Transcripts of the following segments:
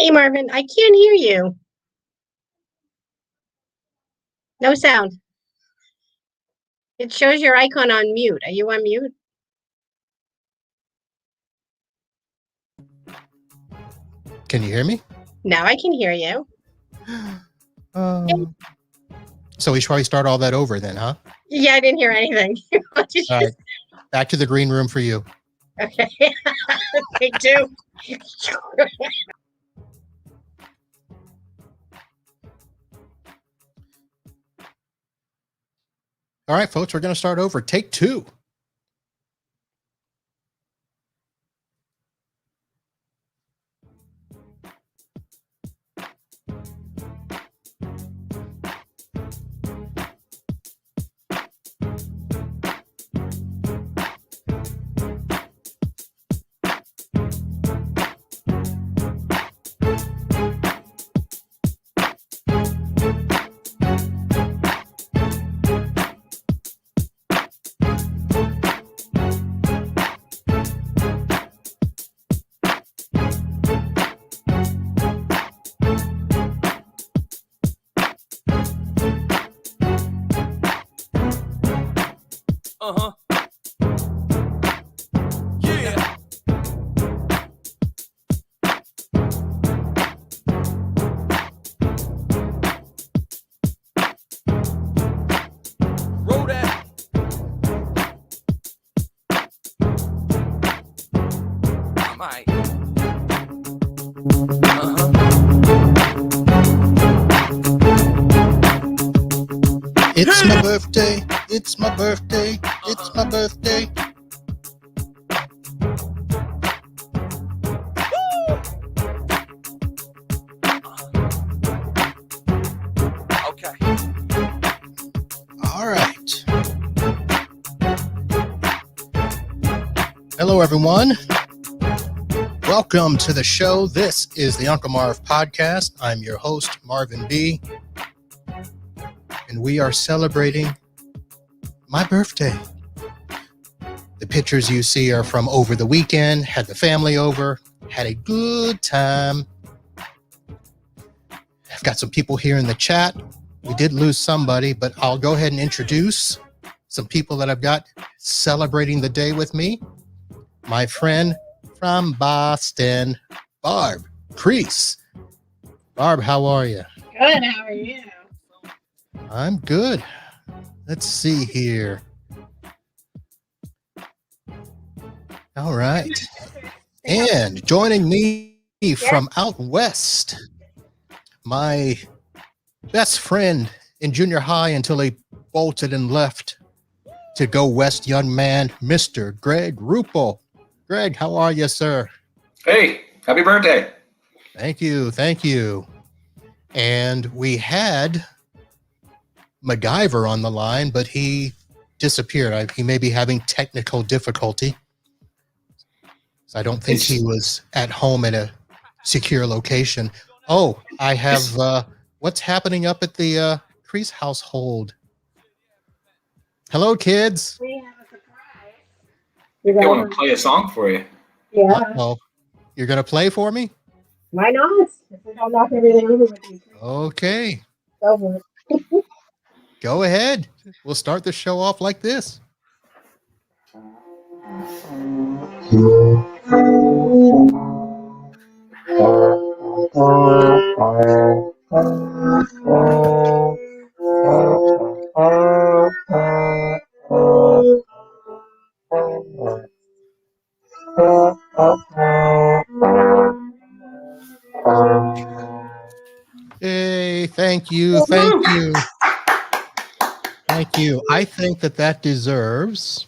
Hey, Marvin, I can't hear you. No sound. It shows your icon on mute. Are you on mute? Can you hear me? Now I can hear you. So we should probably start all that over then, huh? Yeah, I didn't hear anything. All right. Back to the green room for you. Okay. Take two. All right, folks, we're going to start over. Take two. Yeah. Roll that. I'm alright. It's my birthday. It's my birthday. It's my birthday. Okay. All right. Hello, everyone. Welcome to the show. This is the Uncle Marv podcast. I'm your host, Marvin Bee, and we are celebrating my birthday. The pictures you see are from over the weekend. Had the family over, had a good time. I've got some people here in the chat. We did lose somebody, but I'll go ahead and introduce some people that I've got celebrating the day with me. My friend from Boston, Barb Crease. Barb, how are you? Good. How are you? I'm good. Let's see here. All right. And joining me from out west, my best friend in junior high until he bolted and left to go west, young man, Mr. Gregg Ruple. Gregg, how are you, sir? Hey, happy birthday. Thank you. Thank you. And we had McGyver on the line, but he disappeared. He may be having technical difficulty. So I don't think he was at home at a secure location. Oh, I have what's happening up at the Crease household. Hello, kids. We have a surprise. I want to play a song for you. Yeah. Uh-oh. You're going to play for me? Why not? If we don't knock everything over with you. Okay. Go for it. Go ahead. We'll start the show off like this. Hey, thank you. Thank you. Thank you. I think that deserves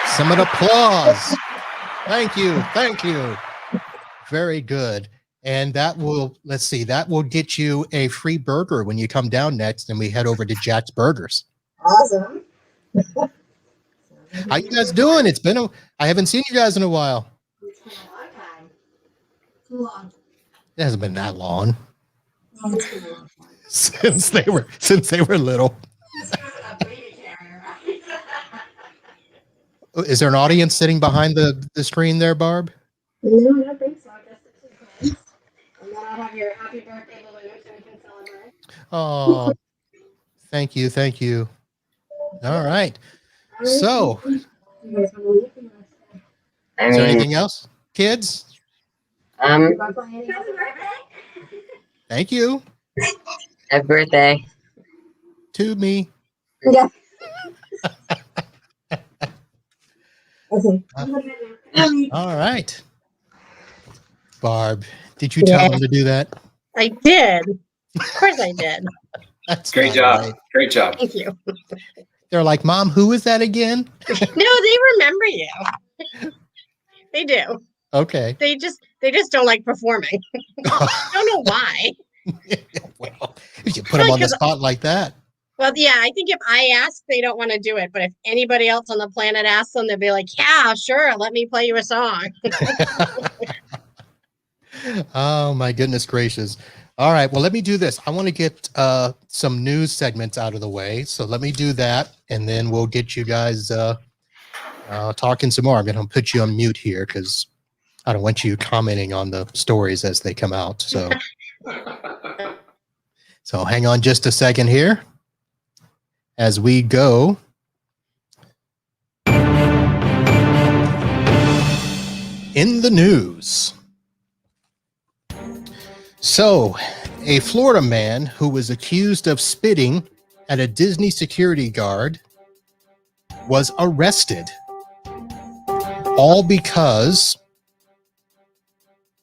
some applause. Thank you. Thank you. Very good. And that will, let's see, that will get you a free burger when you come down next and we head over to Jack's Burgers. Awesome. How you guys doing? I haven't seen you guys in a while. It's been a long time. Too long. It hasn't been that long. No, it's been a long time. Since they were little. Is there an audience sitting behind the screen there, Barb? No, I don't think so. Just the 2 kids. And then I'll have your happy birthday balloon so we can celebrate. Oh, thank you. Thank you. All right. So, You guys want to leave? is there anything else, kids? Happy Thank you. birthday. To me. Yeah. Okay. All right. Barb, did you tell them to do that? I did. Of course I did. That's Great not job. right. Great job. Thank you. They're like, Mom, who is that again? No, they remember you. They do. Okay. They just don't like performing. I don't know why. Well, if you put them on the spot like that. Well, yeah, I think if I ask, they don't want to do it. But if anybody else on the planet asks them, they'll be like, yeah, sure, let me play you a song. Oh, my goodness gracious. All right. Well, let me do this. I want to get some news segments out of the way. So let me do that. And then we'll get you guys talking some more. I'm going to put you on mute here because I don't want you commenting on the stories as they come out. So, so hang on just a second here as we go. In the news. So, a Florida man who was accused of spitting at a Disney security guard was arrested. All because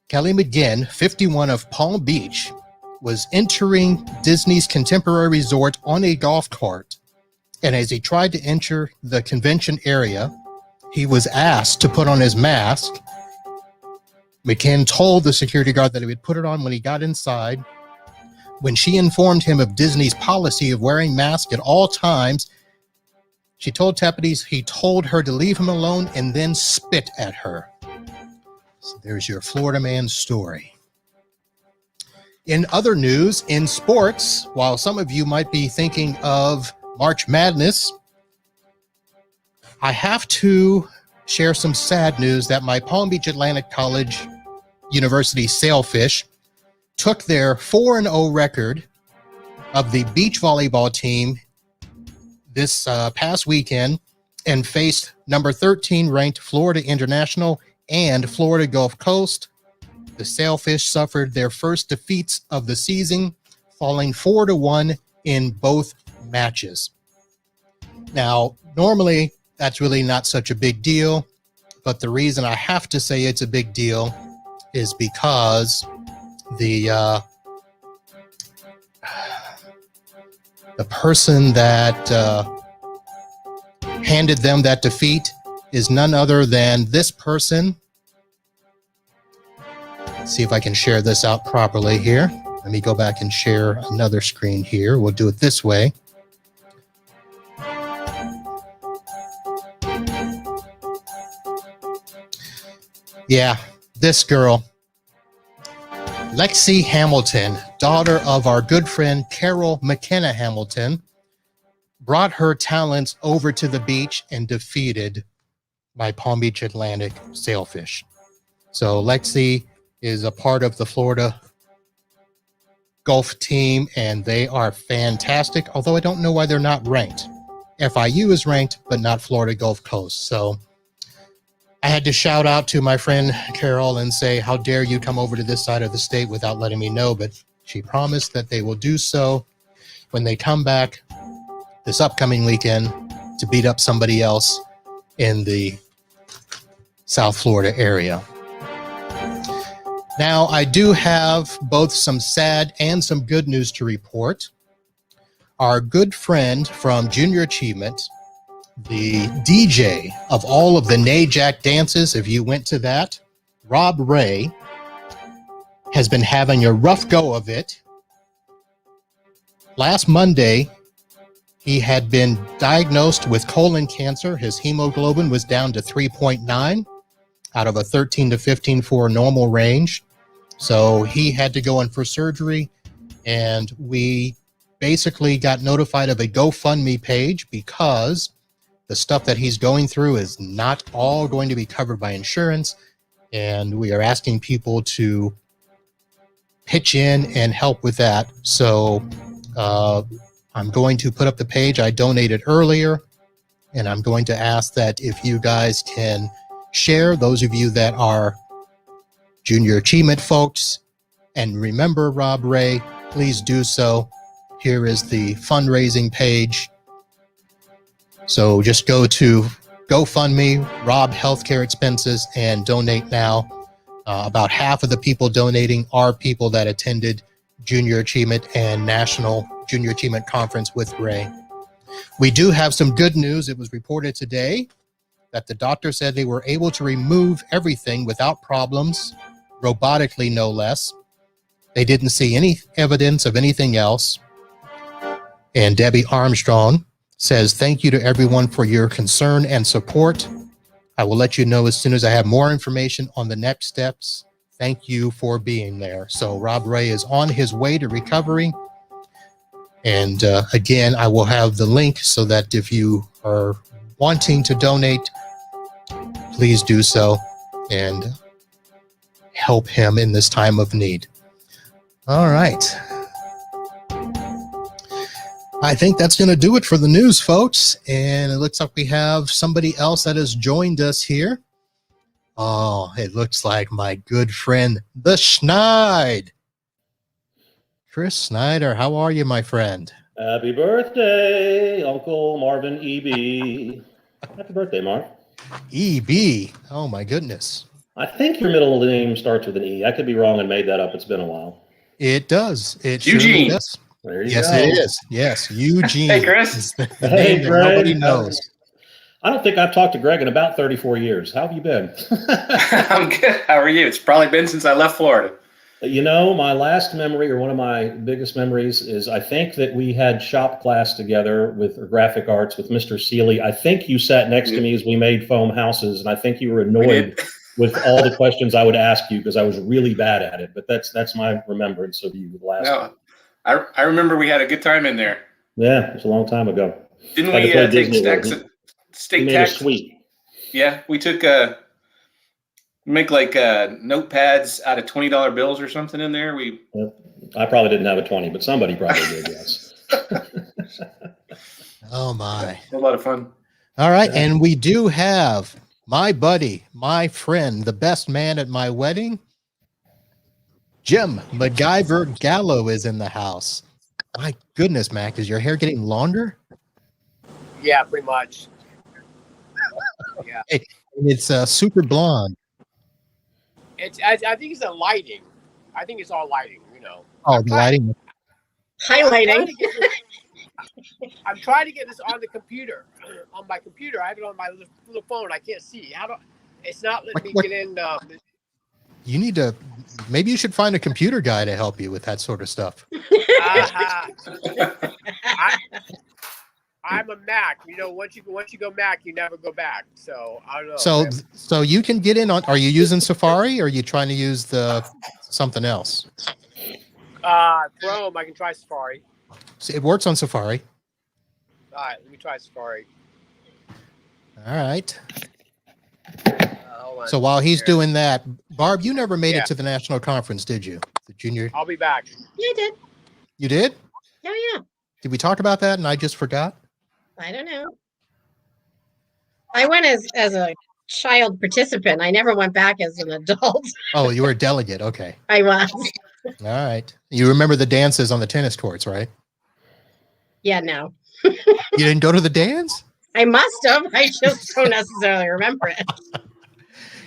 Kelly McGinn, 51 of Palm Beach, was entering Disney's Contemporary Resort on a golf cart. And as he tried to enter the convention area, he was asked to put on his mask. McGinn told the security guard that he would put it on when he got inside. When she informed him of Disney's policy of wearing masks at all times, she told deputies he told her to leave him alone and then spit at her. So there's your Florida man's story. In other news, in sports, while some of you might be thinking of March Madness, I have to share some sad news that my Palm Beach Atlantic College University Sailfish took their 4-0 record of the beach volleyball team this past weekend and faced number 13 ranked Florida International and Florida Gulf Coast. The Sailfish suffered their first defeats of the season, falling 4-1 in both matches. Now, normally that's really not such a big deal, but the reason I have to say it's a big deal is because the person that handed them that defeat is none other than this person. Let's see if I can share this out properly here. Let me go back and share another screen here. We'll do it this way. Yeah, this girl, Lexi Hamilton, daughter of our good friend Carol McKenna Hamilton, brought her talents over to the beach and defeated my Palm Beach Atlantic Sailfish. So Lexi is a part of the Florida Gulf team, and they are fantastic, although I don't know why they're not ranked. FIU is ranked, but not Florida Gulf Coast. So I had to shout out to my friend Carol and say, how dare you come over to this side of the state without letting me know, but she promised that they will do so when they come back this upcoming weekend to beat up somebody else in the South Florida area. Now, I do have both some sad and some good news to report. Our good friend from Junior Achievement, the DJ of all of the NAJAC dances, if you went to that, Rob Ray, has been having a rough go of it. Last Monday, he had been diagnosed with colon cancer. His hemoglobin was down to 3.9 out of a 13 to 15 for a normal range. So he had to go in for surgery, and we basically got notified of a GoFundMe page because the stuff that he's going through is not all going to be covered by insurance, and we are asking people to pitch in and help with that. So I'm going to put up the page I donated earlier, and I'm going to ask that if you guys can share, those of you that are junior achievement folks, and remember Rob Ray, please do so. Here is the fundraising page. So just go to GoFundMe, Rob Healthcare Expenses, and donate now. About half of the people donating are people that attended Junior Achievement and National Junior Achievement Conference with Ray. We do have some good news. It was reported today that the doctor said they were able to remove everything without problems, robotically no less. They didn't see any evidence of anything else. And Debbie Armstrong says, thank you to everyone for your concern and support. I will let you know as soon as I have more information on the next steps. Thank you for being there. So Rob Ray is on his way to recovery. And again, I will have the link so that if you are wanting to donate, please do so and help him in this time of need. All right. I think that's going to do it for the news, folks. And it looks like we have somebody else that has joined us here. Oh, it looks like my good friend, the Schneid. Chris Snyder, how are you, my friend? Happy birthday, Uncle Marvin E.B. Happy birthday, Marv. E.B. Oh, my goodness. I think your middle name starts with an E. I could be wrong and made that up. It's been a while. It does. It Eugene. surely does. There you Yes, go. it is. Yes, Eugene. Hey, Chris. Is the Hey, name that Greg. nobody knows. I don't think I've talked to Greg in about 34 years. How have you been? I'm good. How are you? It's probably been since I left Florida. You know, my last memory, or one of my biggest memories, is I think that we had shop class together with graphic arts with Mr. Seeley. I think you sat next to me as we made foam houses, and I think you were annoyed with all the questions I would ask you because I was really bad at it. But that's my remembrance of you the last time. I remember we had a good time in there. Yeah, it was a long time ago. Didn't Had we to play take Disney stacks World. of We steak made a tacks? suite. Yeah, we took make like notepads out of $20 bills or something in there. I probably didn't have a 20, but somebody probably did, yes. Oh, my. A lot of fun. All right. And we do have my buddy, my friend, the best man at my wedding, Jim McGyver Gallo is in the house. My goodness, Mac, is your hair getting longer? Yeah, pretty much. Yeah, It's super blonde. I think it's the lighting. I think it's all lighting. You know. Oh, the lighting. Highlighting. I'm trying to get this on the computer. On my computer, I have it on my little phone. I can't see. It's not letting me What? get in. You need to, maybe you should find a computer guy to help you with that sort of stuff. I'm a Mac. You know, once you go Mac, you never go back. So I don't know. So you can get in on, are you using Safari or are you trying to use something else? Chrome. I can try Safari. So it works on Safari. All right, let me try Safari. All right. Hold on. So while he's Here. doing that, Barb, you never made Yeah. it to the national conference, did you? The junior. I'll be back. Yeah, I did. You did? Oh, yeah. Did we talk about that and I just forgot? I don't know. I went as a child participant. I never went back as an adult. Oh, you were a delegate. Okay. I was. All right. You remember the dances on the tennis courts, right? Yeah, no. You didn't go to the dance? I must have. I just don't necessarily remember it.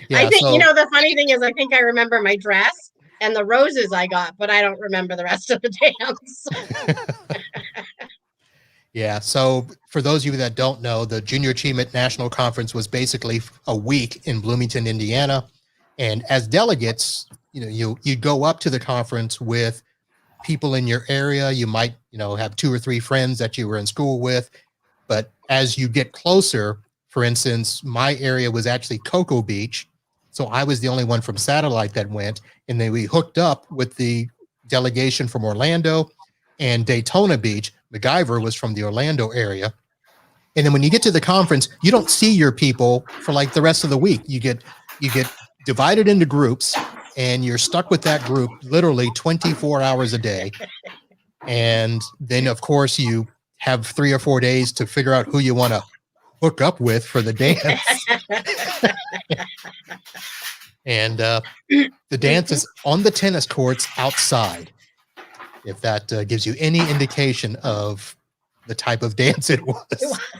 Yeah, I think, so, you know, the funny thing is I think I remember my dress and the roses I got, but I don't remember the rest of the dance. yeah. So for those of you that don't know, the Junior Achievement National Conference was basically a week in Bloomington, Indiana. And as delegates, you know, you go up to the conference with people in your area. You might, you know, have 2 or 3 friends that you were in school with. But as you get closer, for instance, my area was actually Cocoa Beach. So I was the only one from Satellite that went. And then we hooked up with the delegation from Orlando and Daytona Beach. McGyver was from the Orlando area. And then when you get to the conference, you don't see your people for like the rest of the week. You get divided into groups, and you're stuck with that group literally 24 hours a day. And then, of course, you have 3 or 4 days to figure out who you want to hook up with for the dance. And the dance is on the tennis courts outside, if that gives you any indication of the type of dance it was.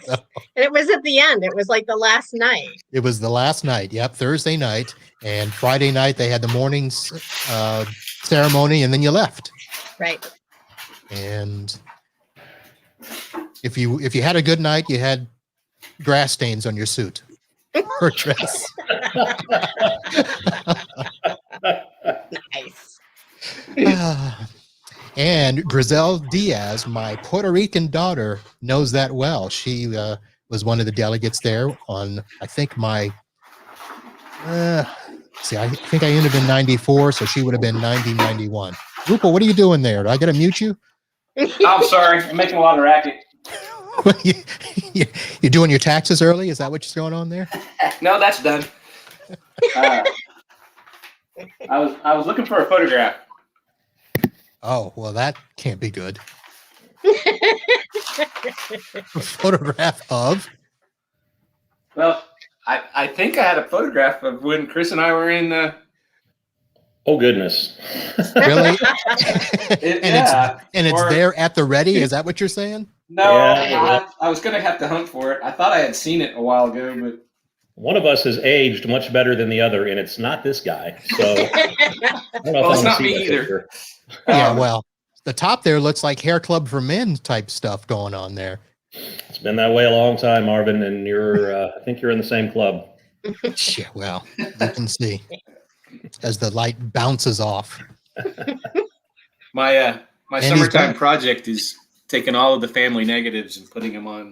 So, And it was at the end. It was like the last night. it was the last night. Yep, Thursday night. And Friday night, they had the morning ceremony, and then you left. Right. And if you had a good night, you had grass stains on your suit or dress. Nice. And Griselle Diaz, my Puerto Rican daughter, knows that well. She was one of the delegates there on, I think I think I ended in 94, so she would have been 90, 91. Ruple, what are you doing there? Do I got to mute you? I'm sorry. I'm making a lot of racket. You're doing your taxes early? Is that what's going on there? No, that's done. I was looking for a photograph. Oh, well, that can't be good. A photograph of? Well, I think I had a photograph of when Chris and I were in the. Oh goodness. Really? Yeah. It's there at the ready? Is that what you're saying? No, Yeah. I was going to have to hunt for it. I thought I had seen it a while ago, but. One of us has aged much better than the other, and it's not this guy. So I don't know Well, if it's I not want to see me that either. picture. Yeah, well, the top there looks like hair club for men type stuff going on there. It's been that way a long time, Marvin, and I think you're in the same club. Yeah, well, you can see as the light bounces off. My And he's summertime back. project is taking all of the family negatives and putting them on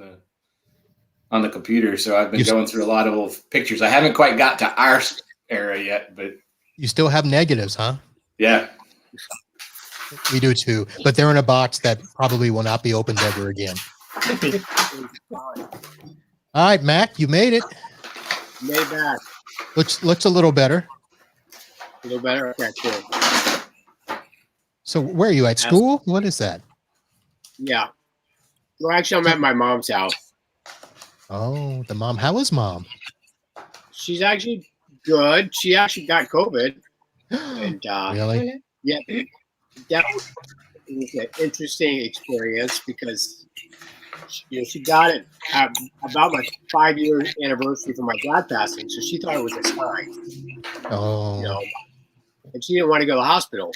the computer. So I've been going through a lot of old pictures. I haven't quite got to our era yet, but You still have negatives, huh? yeah. We do too, but they're in a box that probably will not be opened ever again. All right, Mac, you made it. Made back. Looks a little better. A little better. Okay, cool. So where are you at school? What is that? Yeah. Well, actually, I'm at my mom's house. Oh, the mom. How is mom? She's actually good. She actually got COVID. And Really? yeah, that was an interesting experience because she got it at about my 5-year anniversary from my dad passing, so she thought it was a sign, Oh, and she didn't want to go to the hospital.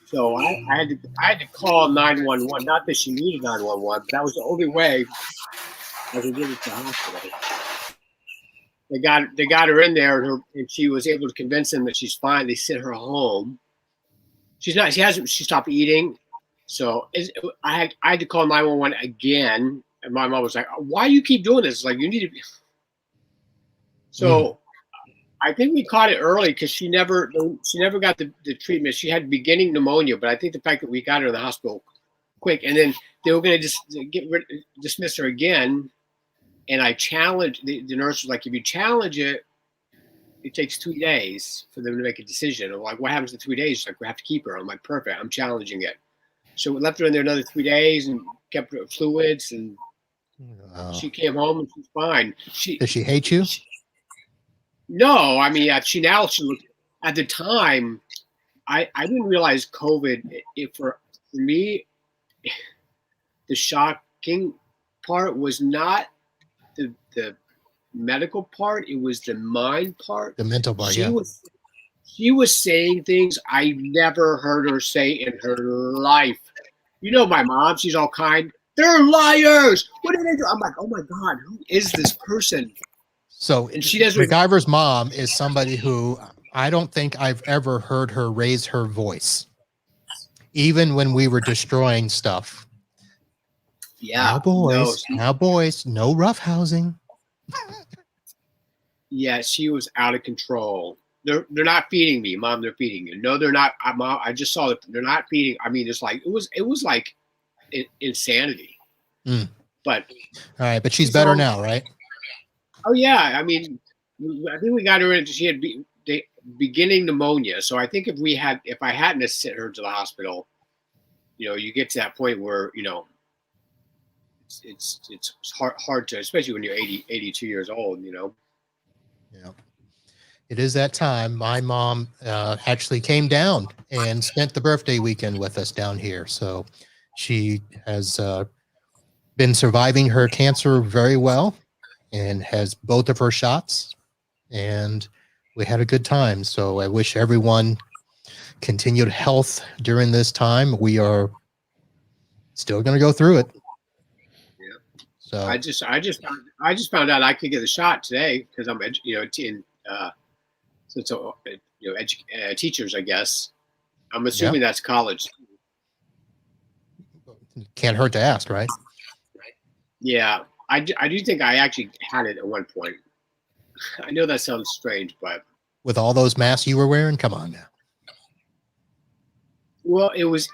So I had to call 911. Not that she needed 911, but that was the only way I could get it to the hospital. They got her in there, and she was able to convince them that she's fine. They sent her home. She stopped eating. So I had to call 911 again, and my mom was like, "Why do you keep doing this? It's like, you need to be." So I think we caught it early because she never got the treatment. She had beginning pneumonia, but I think the fact that we got her in the hospital quick, and then they were going to just dismiss her again. And I challenged the nurse was like, if you challenge it, it takes 3 days for them to make a decision. I'm like, what happens in 3 days? She's like, we have to keep her. I'm like, perfect. I'm challenging it. So we left her in there another 3 days and kept her fluids, and she came home and she's fine. Does she hate you? No, I mean, she looked at the time. I didn't realize COVID. For me, the shocking part was not the medical part. It was the mind part. The mental part, She was saying things I never heard her say in her life. You know, my mom, she's all kind. They're liars. What did they do? I'm like, oh my God, who is this person? So And she doesn't. McGyver's mom is somebody who I don't think I've ever heard her raise her voice, even when we were destroying stuff. Yeah. Now boys, no roughhousing. Yeah, she was out of control. They're not feeding me, Mom. They're feeding you. No, they're not. Mom, I just saw that they're not feeding. I mean, it was like insanity. But All right, but she's better now, right? oh yeah, I mean, I think we got her in. She had beginning pneumonia. So I think if I hadn't sent her to the hospital, you get to that point where it's hard to, especially when you're 82 years old. Yeah. It is that time. My mom actually came down and spent the birthday weekend with us down here. So she has been surviving her cancer very well and has both of her shots. And we had a good time. So I wish everyone continued health during this time. We are still going to go through it. Yeah. So I just found out I could get a shot today because I'm teachers, I guess. I'm assuming that's college. Can't hurt to ask, right? Yeah, I do think I actually had it at one point. I know that sounds strange, but With all those masks you were wearing, come on now. well, it was.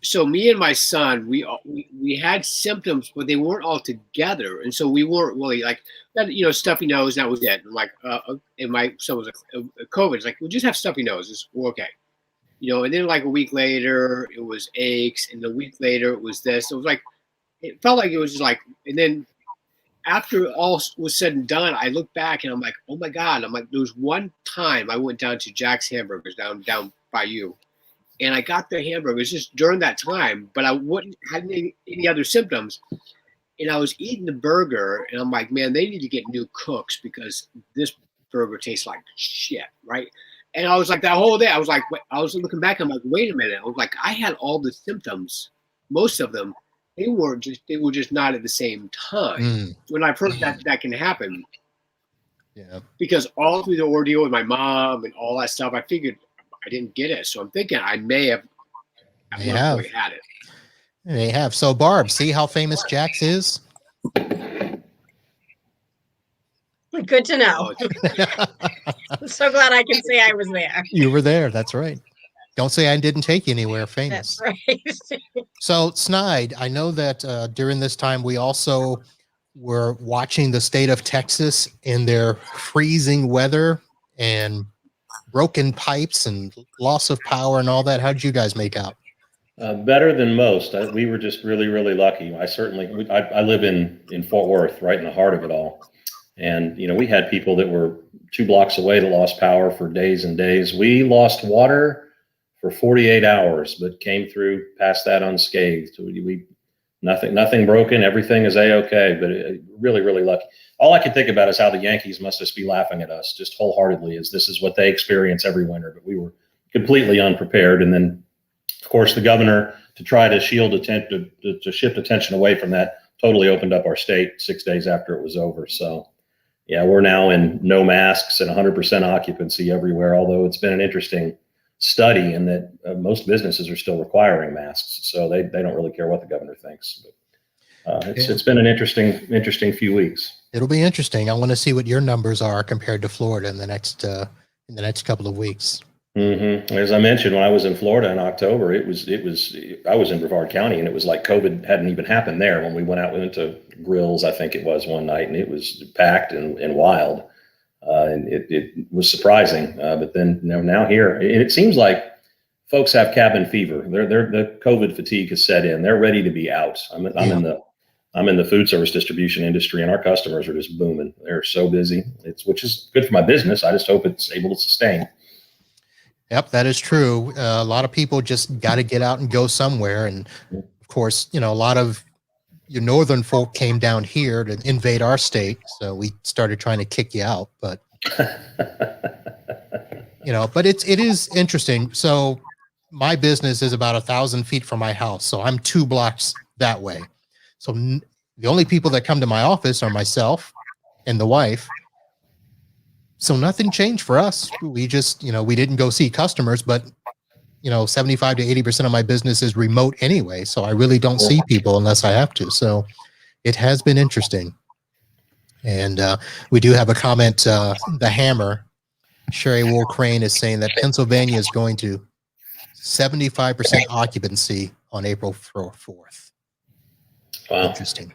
So me and my son, we had symptoms, but they weren't all together, and so we weren't really like that. Stuffy nose, that was it. And my son was a COVID. It's like we just have stuffy noses, we're okay. And then like a week later, it was aches, and a week later it was this. It was like it felt like it was just like, and then after all was said and done, I look back and I'm like, oh my God. I'm like, there was one time I went down to Jack's Hamburgers down by you. And I got the hamburgers just during that time, but I wouldn't have any other symptoms. And I was eating the burger and I'm like, man, they need to get new cooks because this burger tastes like shit. Right. And I was like, that whole day, I was like, I was looking back. I'm like, wait a minute. I was like, I had all the symptoms, most of them. They were just not at the same time. When I've heard that can happen. Yeah. Because all through the ordeal with my mom and all that stuff, I figured I didn't get it. So I'm thinking I may have at one point had it. They have. So Barb, see how famous Jack's is? Good to know. I'm so glad I can say I was there. You were there. That's right. Don't say I didn't take you anywhere famous. That's right. So, Snide, I know that during this time we also were watching the state of Texas in their freezing weather and broken pipes and loss of power and all that. How did you guys make out? Better than most. We were just really, really lucky. I live in Fort Worth, right in the heart of it all. And, we had people that were 2 blocks away that lost power for days and days. We lost water for 48 hours, but came through past that unscathed. Nothing broken. Everything is A-okay, but really, really lucky. All I can think about is how the Yankees must just be laughing at us just wholeheartedly, as this is what they experience every winter, but we were completely unprepared. And then, of course, the governor, to try to to shift attention away from that, totally opened up our state 6 days after it was over. So, yeah, we're now in no masks and 100% occupancy everywhere, although it's been an interesting study in that most businesses are still requiring masks, so they don't really care what the governor thinks. But it's been an interesting few weeks. It'll be interesting. I want to see what your numbers are compared to Florida in the next couple of weeks. Mm-hmm. As I mentioned, when I was in Florida in October, I was in Brevard County, and it was like COVID hadn't even happened there. When we went to Grills, I think it was one night, and it was packed and wild. And it was surprising, but then now here, it seems like folks have cabin fever. The COVID fatigue has set in. They're ready to be out. I'm in the food service distribution industry, and our customers are just booming. They're so busy. Which is good for my business. I just hope it's able to sustain. Yep, that is true. A lot of people just got to get out and go somewhere, and of course, a lot of your northern folk came down here to invade our state, so we started trying to kick you out. But but it is interesting. So my business is about 1,000 feet from my house, so I'm 2 blocks that way. So the only people that come to my office are myself and the wife. So nothing changed for us. We just we didn't go see customers, but 75 to 80% of my business is remote anyway. So I really don't see people unless I have to. So it has been interesting. And we do have a comment. The Hammer, Sherry Wool Crane, is saying that Pennsylvania is going to 75% occupancy on April 4th. Wow. Interesting.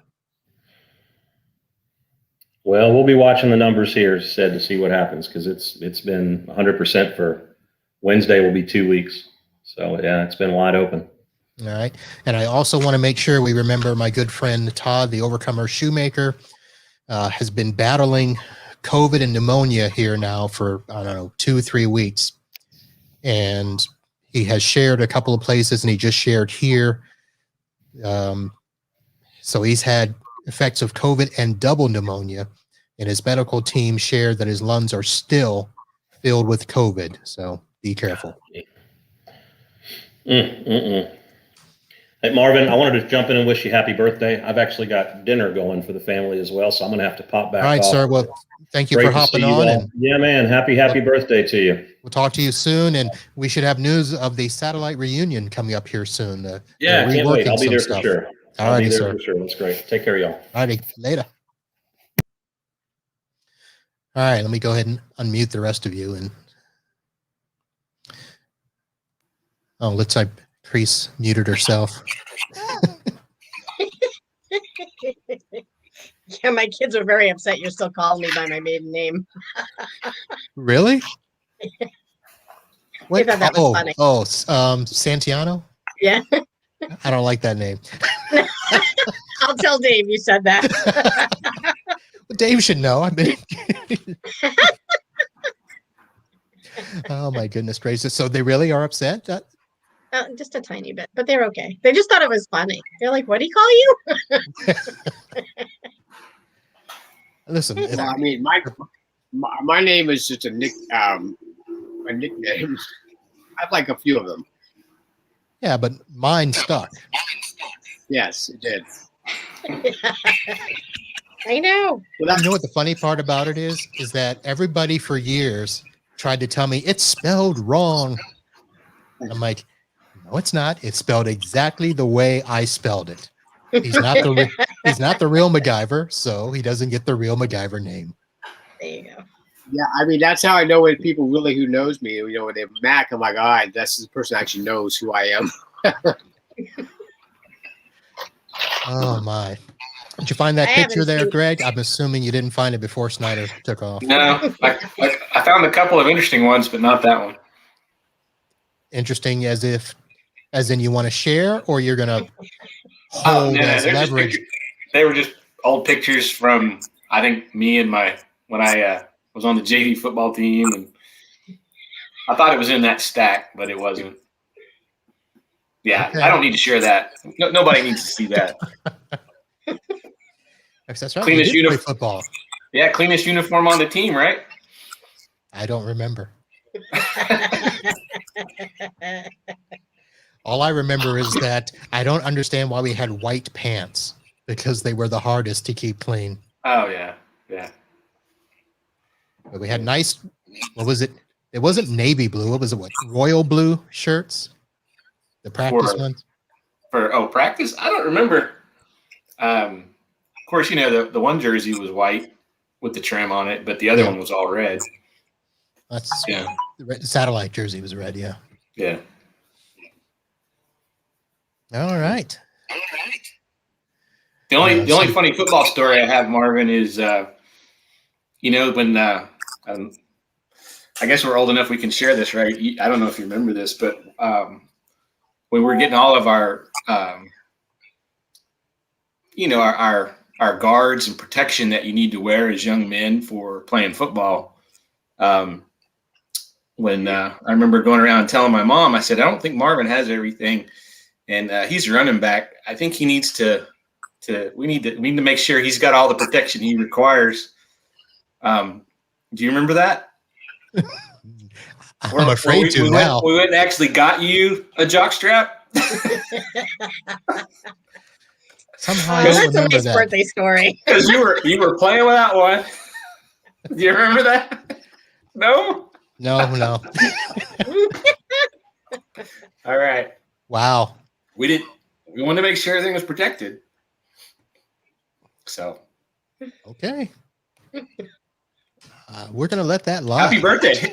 Well, we'll be watching the numbers here, as said, to see what happens, because it's been 100% for Wednesday will be 2 weeks. So yeah, it's been wide open. All right. And I also want to make sure we remember my good friend Todd, the Overcomer Shoemaker, has been battling COVID and pneumonia here now for, I don't know, 2-3 weeks. And he has shared a couple of places, and he just shared here. So he's had effects of COVID and double pneumonia, and his medical team shared that his lungs are still filled with COVID. So be careful. Hey, Marvin, I wanted to jump in and wish you happy birthday. I've actually got dinner going for the family as well, so I'm going to have to pop back. All right, off. sir. Well, thank you Great for to hopping see you on. all. And yeah, man, happy birthday to you. we'll talk to you soon, and we should have news of the satellite reunion coming up here soon. Yeah, I can't wait. I'll be there for sure. All righty, sir. For sure. That's great. Take care, y'all. All righty, later. All right, let me go ahead and unmute the rest of you. And oh, let's type. Crease muted herself. Yeah, my kids are very upset you're still calling me by my maiden name. Really? What? They thought that was funny. Santiano? Yeah. I don't like that name. I'll tell Dave you said that. Well, Dave should know. I mean, oh my goodness gracious! So they really are upset? Just a tiny bit, but they're okay. They just thought it was funny. They're like, "What do you call you?" Listen, well, I mean, my name is just a nickname. I have like a few of them. Yeah, but mine stuck. Yes, it did. I know. Well, you know what the funny part about it is that everybody for years tried to tell me it's spelled wrong. I'm like, no, it's not. It's spelled exactly the way I spelled it. He's not the real McGyver, so he doesn't get the real McGyver name. There you go. Yeah, I mean, that's how I know when people really who knows me, you know, when they're Mac, I'm like, all right, that's the person actually knows who I am. Oh my. Did you find that picture there, Greg? I'm assuming you didn't find it before Snyder took off. No, I found a couple of interesting ones, but not that one. Interesting as in you want to share, or you're going to hold as leverage? They were just old pictures from, I think, me and when I was on the JV football team. And I thought it was in that stack, but it wasn't. Yeah, okay. I don't need to share that. Nobody needs to see that. That's right. Cleanest uniform. Football. Yeah, cleanest uniform on the team, right? I don't remember. All I remember is that I don't understand why we had white pants, because they were the hardest to keep clean. Oh yeah, yeah. But we had nice. What was it? It wasn't navy blue. What was it? What, royal blue shirts? The practice ones. For practice? I don't remember. Of course, you know the one jersey was white with the trim on it, but the other one was all red. That's the satellite jersey was red. Yeah. Yeah. All right. The only funny football story I have, Marvin, is you know, when I guess we're old enough we can share this, right? I don't know if you remember this, but when we're getting all of our you know, our guards and protection that you need to wear as young men for playing football. When I remember going around and telling my mom, I said, I don't think Marvin has everything, and he's running back. I think he needs we need to make sure he's got all the protection he requires. Do you remember that? I'm afraid to now. We went and actually got you a jock strap. Somehow that's a nice birthday story. Because you were playing with that one. Do you remember that? No? No. All right. Wow. We wanted to make sure everything was protected. So. Okay. We're going to let that lie. Happy birthday.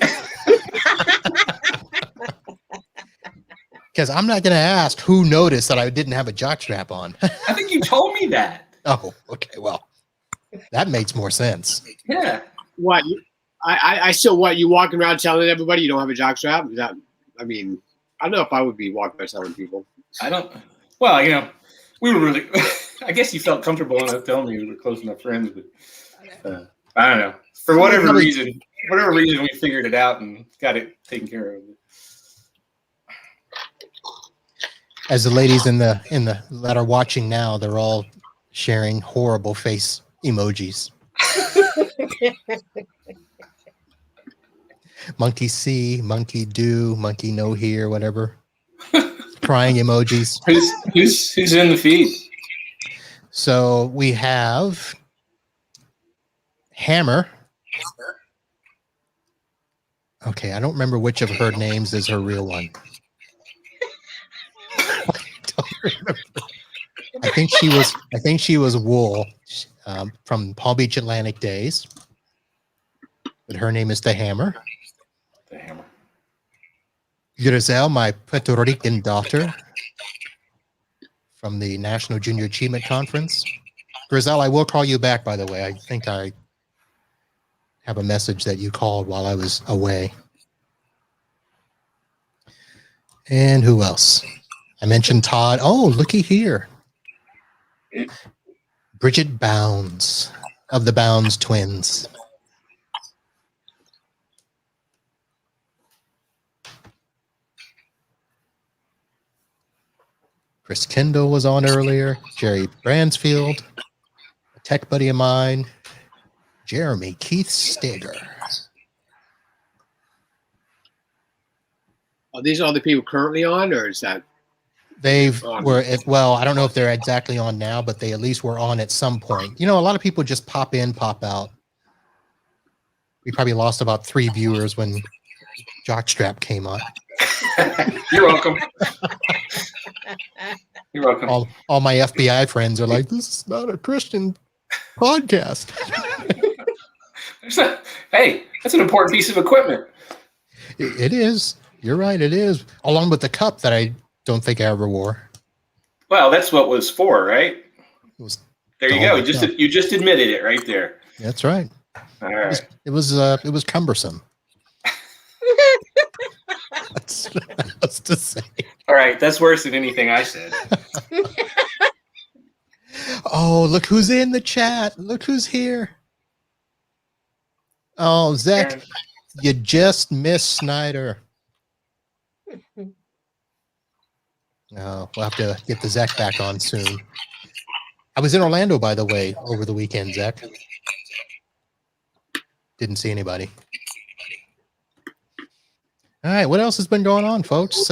Because I'm not going to ask who noticed that I didn't have a jockstrap on. I think you told me that. Oh, okay. Well, that makes more sense. Yeah. What? I still what? You walking around telling everybody you don't have a jockstrap? Is that? I mean, I don't know if I would be walking around telling people. I don't. Well, we were really. I guess you felt comfortable enough telling me we were close enough friends, but I don't know. For whatever reason, we figured it out and got it taken care of. As the ladies in the that are watching now, they're all sharing horrible face emojis. Monkey see, monkey do, monkey no here, whatever. Crying emojis. Who's in the feed? So we have Hammer. Okay, I don't remember which of her names is her real one. I think she was Wool from Palm Beach Atlantic Days. But her name is the Hammer. The Hammer. Grizel, my Puerto Rican daughter from the National Junior Achievement Conference. Grizel, I will call you back, by the way. I think I have a message that you called while I was away. And who else? I mentioned Todd. Oh, looky here. Bridget Bounds of the Bounds twins. Chris Kendall was on earlier. Jerry Bransfield, a tech buddy of mine. Jeremy Keith Steger. Are these all the people currently on, or is that? Well, I don't know if they're exactly on now, but they at least were on at some point. A lot of people just pop in, pop out. We probably lost about 3 viewers when Jockstrap came on. You're welcome. You're welcome. All my FBI friends are like, this is not a Christian podcast. Hey, that's an important piece of equipment. It is. You're right. It is. Along with the cup that I don't think I ever wore. Well, that's what it was for, right? There you go. You just admitted it right there. That's right. All right. It was cumbersome. That's to say. All right, that's worse than anything I said. Oh, look who's in the chat. Look who's here. Oh, Zach, you just missed Snyder. No, we'll have to get the Zach back on soon. I was in Orlando, by the way, over the weekend, Zach. Didn't see anybody. All right, what else has been going on, folks?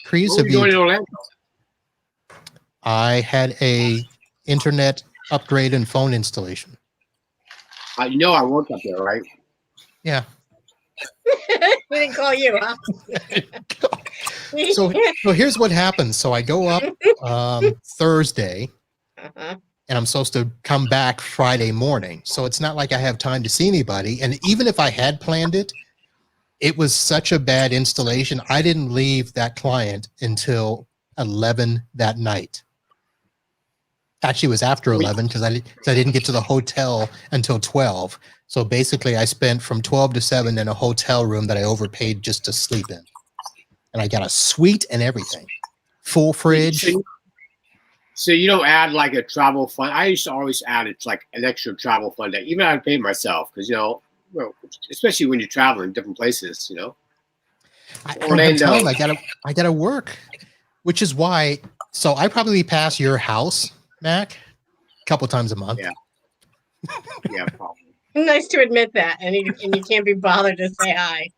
Crease, What are you doing in Orlando? I had a internet upgrade and phone installation. You know I work up there, right? Yeah. We didn't call you, huh? So here's what happens. So I go up Thursday, Uh-huh. and I'm supposed to come back Friday morning. So it's not like I have time to see anybody. And even if I had planned it, it was such a bad installation. I didn't leave that client until 11 that night. Actually, it was after 11 because I didn't get to the hotel until 12. So basically, I spent from 12 to 7 in a hotel room that I overpaid just to sleep in. And I got a suite and everything. Full fridge. So you don't add like a travel fund? I used to always add it's like an extra travel fund that even I pay myself because, well, especially when you're traveling different places, I don't have time. I gotta work, which is why. So I probably pass your house, Mac, a couple times a month. Yeah. Yeah, probably. Nice to admit that, and you can't be bothered to say hi.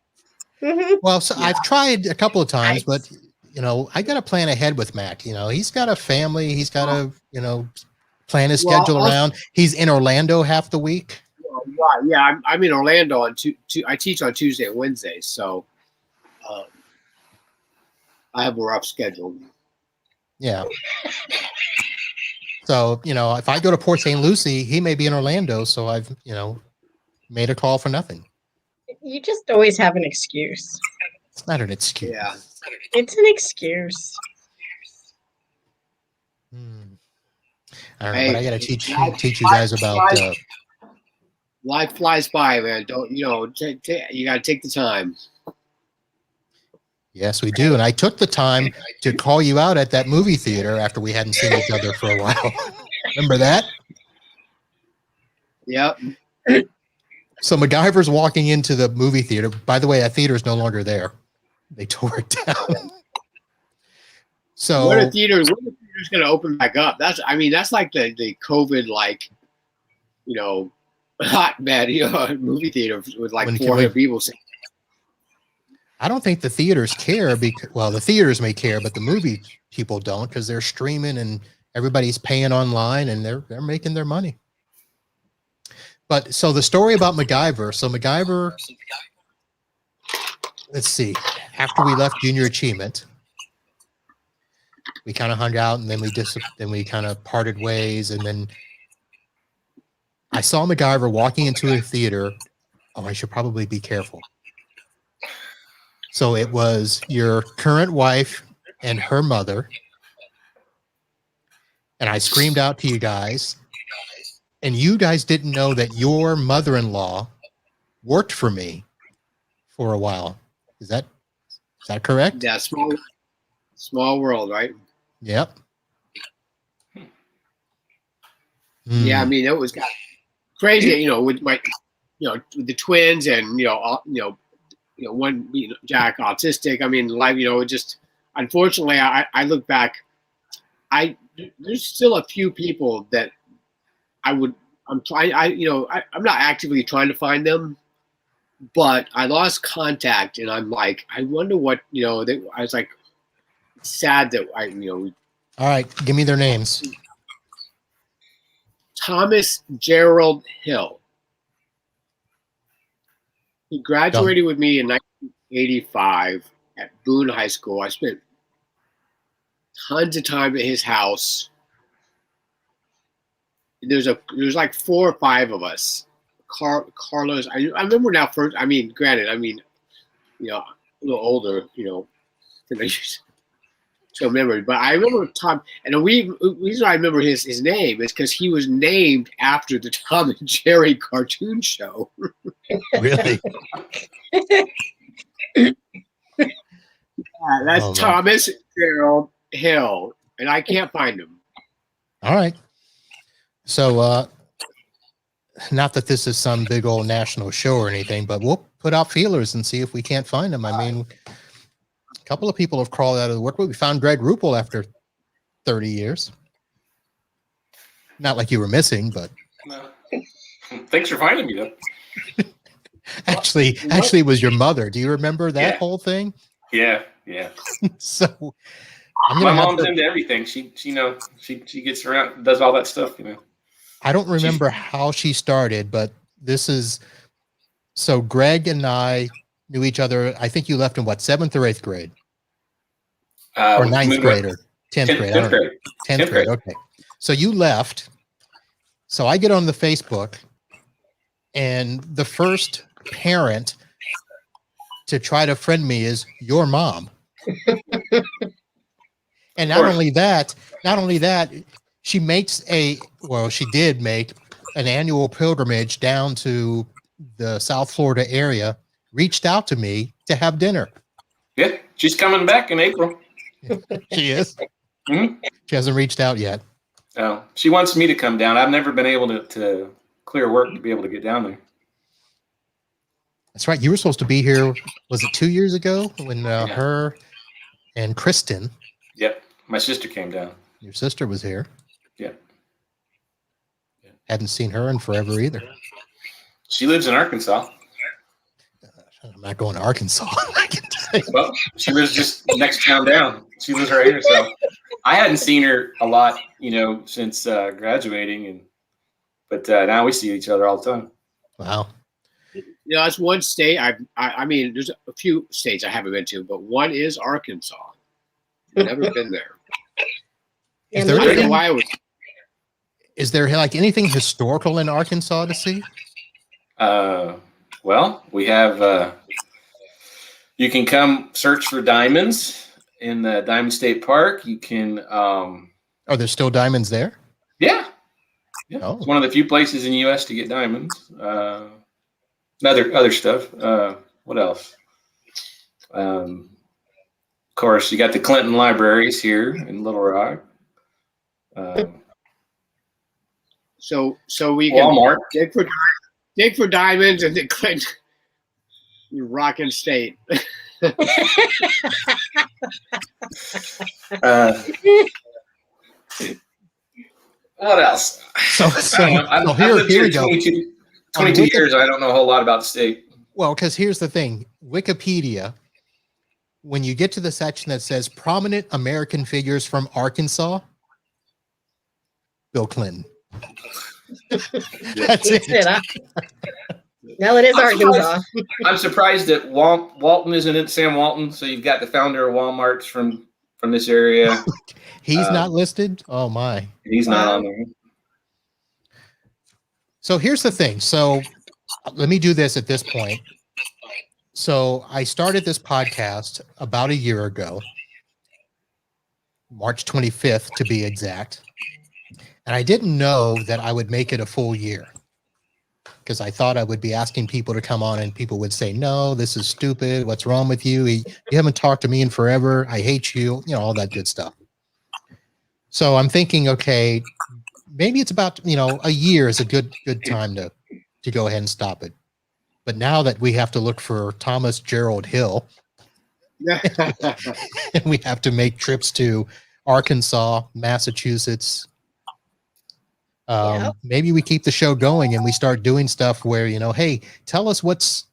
Well, so yeah. I've tried a couple of times, but I got to plan ahead with Mac. He's got a family. He's got to plan his schedule around. He's in Orlando half the week. Yeah, I'm in Orlando on I teach on Tuesday and Wednesday, so I have a rough schedule. Yeah. So if I go to Port St. Lucie, he may be in Orlando. So I've made a call for nothing. You just always have an excuse. It's not an excuse. Yeah. It's an excuse. I don't know, but I got to teach you guys about. Life flies by, man. Don't you got to take the time. Yes, we do. And I took the time to call you out at that movie theater after we hadn't seen each other for a while. Remember that? Yep. So McGyver's walking into the movie theater. By the way, that theater is no longer there. They tore it down. So When the theater's going to open back up? That's like the COVID, like, hotbed, movie theater with like 400 people. I don't think the theaters care because, well, the theaters may care, but the movie people don't because they're streaming and everybody's paying online and they're making their money. But so the story about McGyver. So McGyver, let's see. After we left Junior Achievement, we kind of hung out and then we kind of parted ways. And then I saw McGyver walking into a theater. Oh, I should probably be careful. So it was your current wife and her mother. And I screamed out to you guys. And you guys didn't know that your mother-in-law worked for me for a while. Is that correct? Yeah, small world, right? Yep. Yeah, I mean, it was crazy, with my, with the twins and, one, Jack autistic. I mean, life, just, unfortunately, I look back, there's still a few people that I'm not actively trying to find them, but I lost contact and I'm like, I wonder what, I was like, sad that all right, give me their names. Thomas Gerald Hill. He graduated with me in 1985 at Boone High School. I spent tons of time at his house. There's like 4 or 5 of us. Carlos, I remember now. First, granted, a little older, than I used to remember. But I remember Tom, and the reason I remember his name is because he was named after the Tom and Jerry cartoon show. Really? That's Thomas Gerald Hill, and I can't find him. All right. So, not that this is some big old national show or anything, but we'll put out feelers and see if we can't find them. I mean, a couple of people have crawled out of the work. We found Gregg Ruple after 30 years. Not like you were missing, but no. Thanks for finding me, though. actually, it was your mother. Do you remember that whole thing? Yeah. So, my mom's into everything. She gets around, does all that stuff. I don't remember how she started, but this is so. Greg and I knew each other. I think you left in what, 7th or 8th grade, or 9th grade, or 10th grade. 10th grade. Okay, so you left. So I get on the Facebook, and the first parent to try to friend me is your mom. And not only that, she did make an annual pilgrimage down to the South Florida area, reached out to me to have dinner. Yeah, she's coming back in April. She is. Mm-hmm. She hasn't reached out yet. Oh, she wants me to come down. I've never been able to clear work to be able to get down there. That's right. You were supposed to be here, was it 2 years ago when her and Kristen. Yep. My sister came down. Your sister was here. Yep. Hadn't seen her in forever either. She lives in Arkansas. I'm not going to Arkansas. Well, she lives just next town down. She lives right here. So I hadn't seen her a lot, since graduating, but now we see each other all the time. Wow. That's one state. I mean, there's a few states I haven't been to, but one is Arkansas. I've never been there. Is there anything, why was? Is there like anything historical in Arkansas to see? Well, we have, You can come search for diamonds in the Diamond State Park. You can. Are there still diamonds there? Yeah. Oh. It's one of the few places in the U.S. to get diamonds. Other stuff. What else? Of course, you got the Clinton Libraries here in Little Rock. So we can Walmart. dig for diamonds and then Clinton. You rockin' state. What else? So here we go. 22 years, I don't know a whole lot about the state. Well, because here's the thing. Wikipedia, when you get to the section that says prominent American figures from Arkansas, Bill Clinton. That's it. No, it is Arkansas. I'm surprised that Walton isn't in Sam Walton. So you've got the founder of Walmart's from this area. He's not listed. Oh my. He's not on there. So here's the thing. So let me do this at this point. So I started this podcast about a year ago, March 25th to be exact. And I didn't know that I would make it a full year because I thought I would be asking people to come on and people would say, no, this is stupid. What's wrong with you? You haven't talked to me in forever. I hate you. You know, all that good stuff. So I'm thinking, okay, maybe it's about, a year is a good time to go ahead and stop it. But now that we have to look for Thomas Gerald Hill, and we have to make trips to Arkansas, Massachusetts, maybe we keep the show going and we start doing stuff where, hey, tell us what's,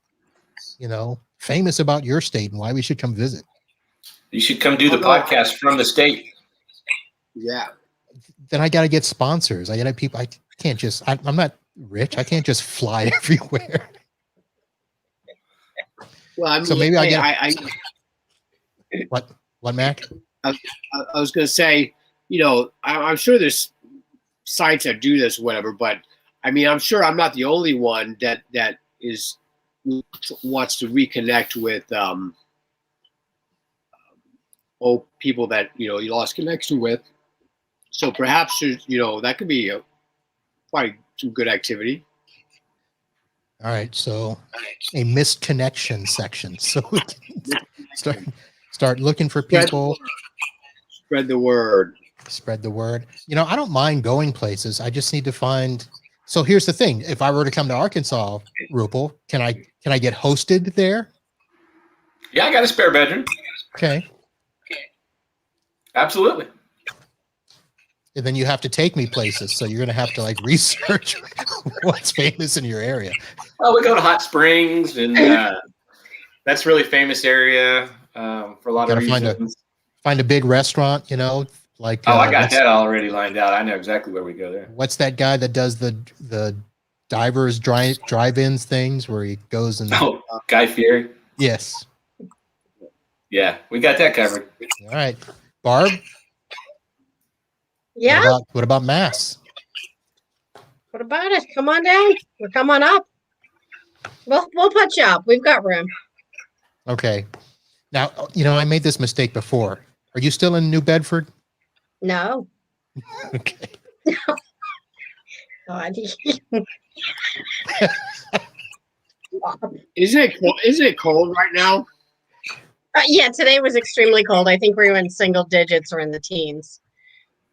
famous about your state and why we should come visit. You should come do the podcast from the state. Yeah. Then I got to get sponsors. I got to people. I can't just. I'm not rich. I can't just fly everywhere. Well, I mean, so maybe I what Mac? I was going to say, I'm sure there's sites that do this, or whatever. But I mean, I'm sure I'm not the only one that wants to reconnect with old people that you lost connection with. So perhaps that could be quite some good activity. All right, so a missed connection section. So we can start looking for people. Spread the word. Spread the word. I don't mind going places. I just need to find. So here's the thing: if I were to come to Arkansas, Ruple, can I get hosted there? Yeah, I got a spare bedroom. Okay. Absolutely. And then you have to take me places, so you're going to have to research what's famous in your area. Well, we go to Hot Springs, and that's a really famous area for a lot of reasons. Find a big restaurant, I got that already lined out. I know exactly where we go there. What's that guy that does the divers drive-ins things where he goes and? Oh, Guy Fieri. Yes. Yeah, we got that covered. All right, Barb. Yeah. What about Mass? What about it? Come on down. We're coming up. We'll put you up. We've got room. Okay. Now, I made this mistake before. Are you still in New Bedford? No. Okay. God. Isn't it cold right now? Yeah, today was extremely cold. I think we're in single digits or in the teens.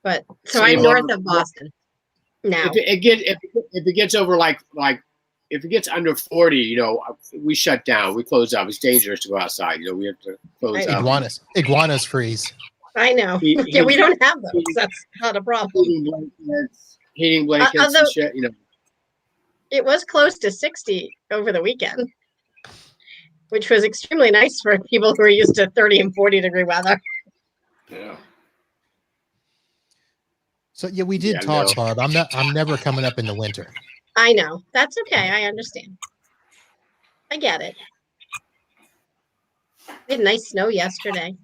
But so I'm north of Boston now. If it gets over if it gets under 40, we shut down. We close up. It's dangerous to go outside. We have to close up. Iguanas freeze. I know. Yeah, we don't have those. That's not a problem. Heating blankets and shit. It was close to 60 over the weekend, which was extremely nice for people who are used to 30 and 40 degree weather. Yeah. So yeah, we did talk, Barb. I'm never coming up in the winter. I know. That's okay. I understand. I get it. We had nice snow yesterday.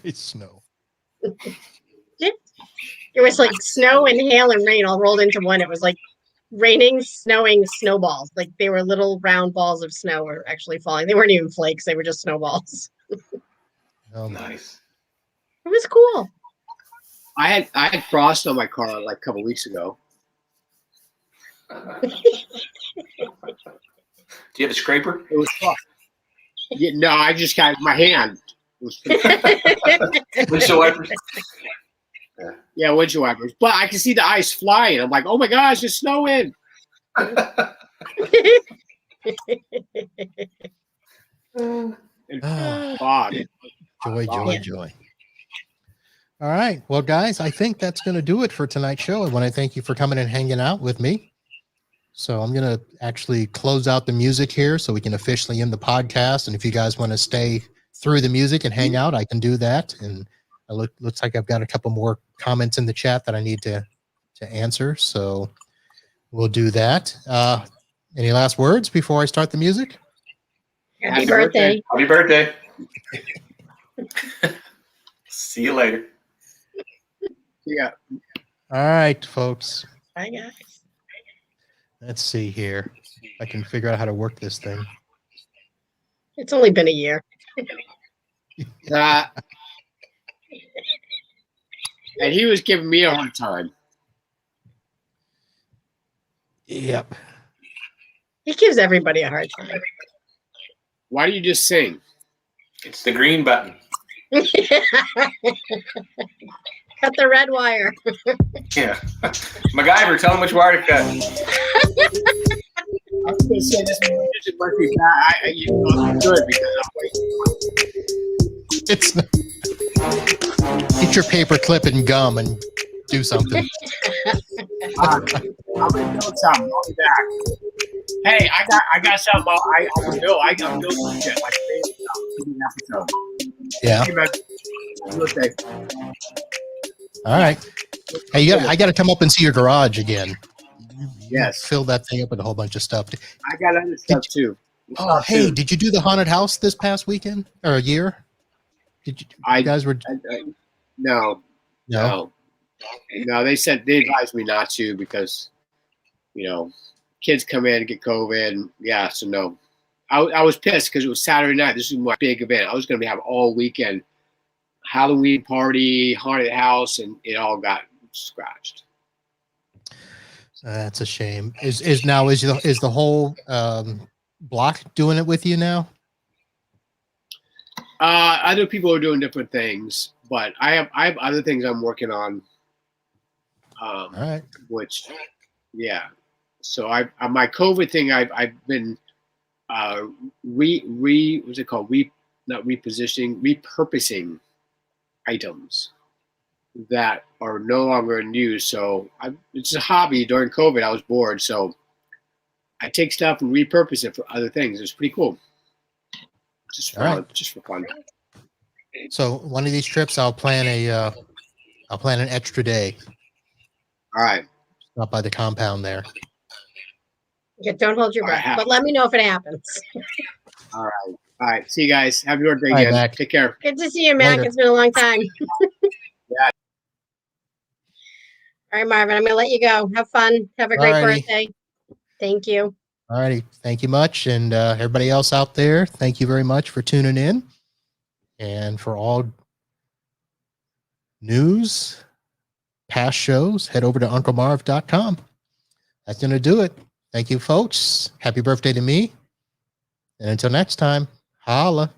Nice snow. It was like snow and hail and rain all rolled into one. It was like raining, snowing snowballs. Like they were little round balls of snow were actually falling. They weren't even flakes. They were just snowballs. Oh, Nice. It was cool. I had frost on my car like a couple weeks ago. Do you have a scraper? It was frost. Yeah, no, I just got my hand. It was Windshield wipers? yeah, windshield wipers. But I can see the ice flying. I'm like, oh my gosh, it's snowing. And fog. Joy. All right. Well, guys, I think that's going to do it for tonight's show. I want to thank you for coming and hanging out with me. So I'm going to actually close out the music here so we can officially end the podcast. And if you guys want to stay through the music and hang out, I can do that. And it looks like I've got a couple more comments in the chat that I need to answer. So we'll do that. Any last words before I start the music? Happy birthday. Happy birthday. See you later. Yeah. All right, folks. Bye, guys. Let's see here. I can figure out how to work this thing. It's only been a year. And he was giving me a hard time. Yep. He gives everybody a hard time. Why do you just sing? It's the green button. Cut the red wire. Yeah. McGyver, tell him which wire to cut. I was going to say this music must be bad. You know, it's good because It's get your paper clip and gum and do something. I'm going to build something. I'll be back. Hey, I got something. I'm building some shit like an episode. Yeah. Hey, man. Okay. All right. Hey, I got to come up and see your garage again. Yes. Fill that thing up with a whole bunch of stuff. I got other stuff too. Oh, hey, did you do the haunted house this past weekend or a year? Did you? You guys were No. They advised me not to because, kids come in and get COVID. And yeah, so no. I was pissed because it was Saturday night. This is my big event. I was going to have all weekend Halloween party, haunted house, and it all got scratched. That's a shame. Is the whole block doing it with you now? Other people are doing different things, but I have other things I'm working on. All right. Which, yeah. So my COVID thing I've been what's it called? Repurposing items that are no longer in use. So it's a hobby. During COVID, I was bored, so I take stuff and repurpose it for other things. It's pretty cool. Just for fun. So one of these trips, I'll plan an extra day. All right. Up by the compound there. Yeah, don't hold your breath, but let me know if it happens. All right. See you guys. Happy birthday Bye, again. Mac. Take care. Good to see you, Mac. Later. It's been a long time. Yeah. All right, Marvin, I'm going to let you go. Have fun. Have a great Alrighty. birthday. Thank you. All righty. Thank you much. And everybody else out there, thank you very much for tuning in. And for all news, past shows, head over to unclemarv.com. That's going to do it. Thank you, folks. Happy birthday to me. And until next time, holla.